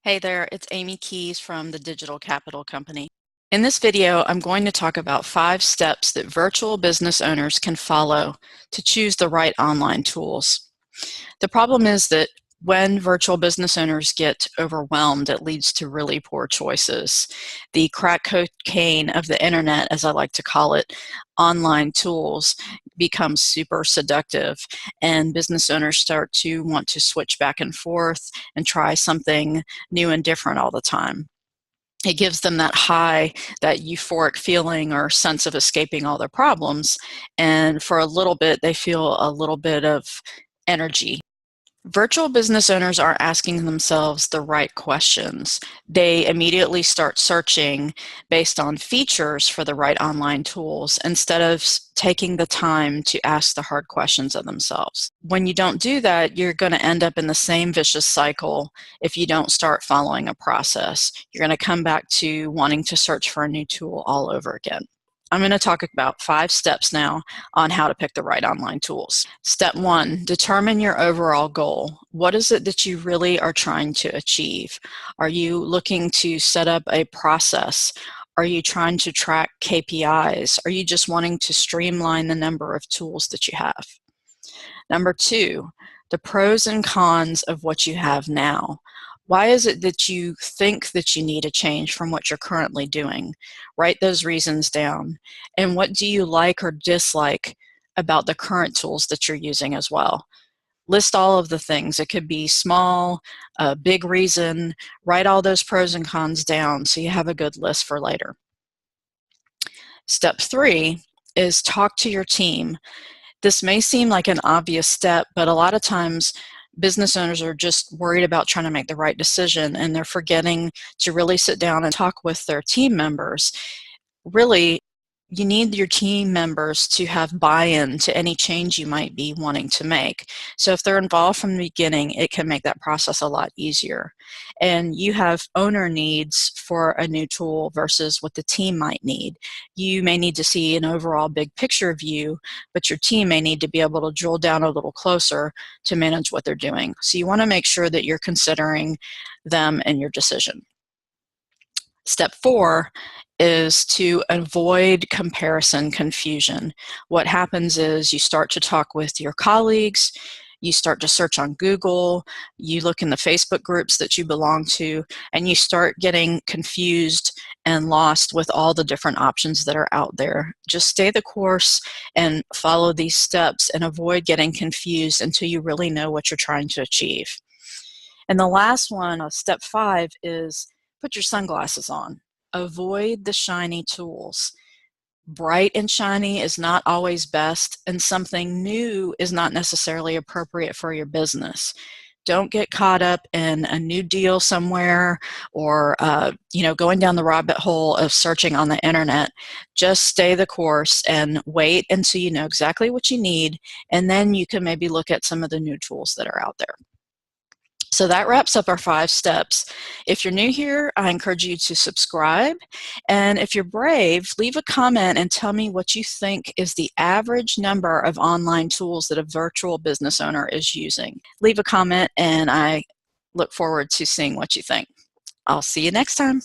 Hey there, it's Amy Keys from the Digital Capital Company. In this video, I'm going to talk about 5 steps that virtual business owners can follow to choose the right online tools. The problem is that when virtual business owners get overwhelmed, it leads to really poor choices. The crack cocaine of the internet, as I like to call it, online tools become super seductive, and business owners start to want to switch back and forth and try something new and different all the time. It gives them that high, that euphoric feeling or sense of escaping all their problems, and for a little bit, they feel a little bit of energy. Virtual business owners are asking themselves the right questions. They immediately start searching based on features for the right online tools instead of taking the time to ask the hard questions of themselves. When you don't do that, you're going to end up in the same vicious cycle if you don't start following a process. You're going to come back to wanting to search for a new tool all over again. I'm going to talk about 5 steps now on how to pick the right online tools. Step 1, determine your overall goal. What is it that you really are trying to achieve? Are you looking to set up a process? Are you trying to track KPIs? Are you just wanting to streamline the number of tools that you have? Number 2, the pros and cons of what you have now. Why is it that you think that you need a change from what you're currently doing? Write those reasons down. And what do you like or dislike about the current tools that you're using as well? List all of the things. It could be small, a big reason. Write all those pros and cons down so you have a good list for later. Step 3 is talk to your team. This may seem like an obvious step, but a lot of times business owners are just worried about trying to make the right decision, and they're forgetting to really sit down and talk with their team members. Really, you need your team members to have buy-in to any change you might be wanting to make. So if they're involved from the beginning, it can make that process a lot easier. And you have owner needs for a new tool versus what the team might need. You may need to see an overall big picture view, but your team may need to be able to drill down a little closer to manage what they're doing. So you want to make sure that you're considering them in your decision. Step 4 is to avoid comparison confusion. What happens is you start to talk with your colleagues, you start to search on Google, you look in the Facebook groups that you belong to, and you start getting confused and lost with all the different options that are out there. Just stay the course and follow these steps and avoid getting confused until you really know what you're trying to achieve. And the last one, step 5, is put your sunglasses on. Avoid the shiny tools. Bright and shiny is not always best, and something new is not necessarily appropriate for your business. Don't get caught up in a new deal somewhere or going down the rabbit hole of searching on the internet. Just stay the course and wait until you know exactly what you need, and then you can maybe look at some of the new tools that are out there. So that wraps up our 5 steps. If you're new here, I encourage you to subscribe. And if you're brave, leave a comment and tell me what you think is the average number of online tools that a virtual business owner is using. Leave a comment and I look forward to seeing what you think. I'll see you next time.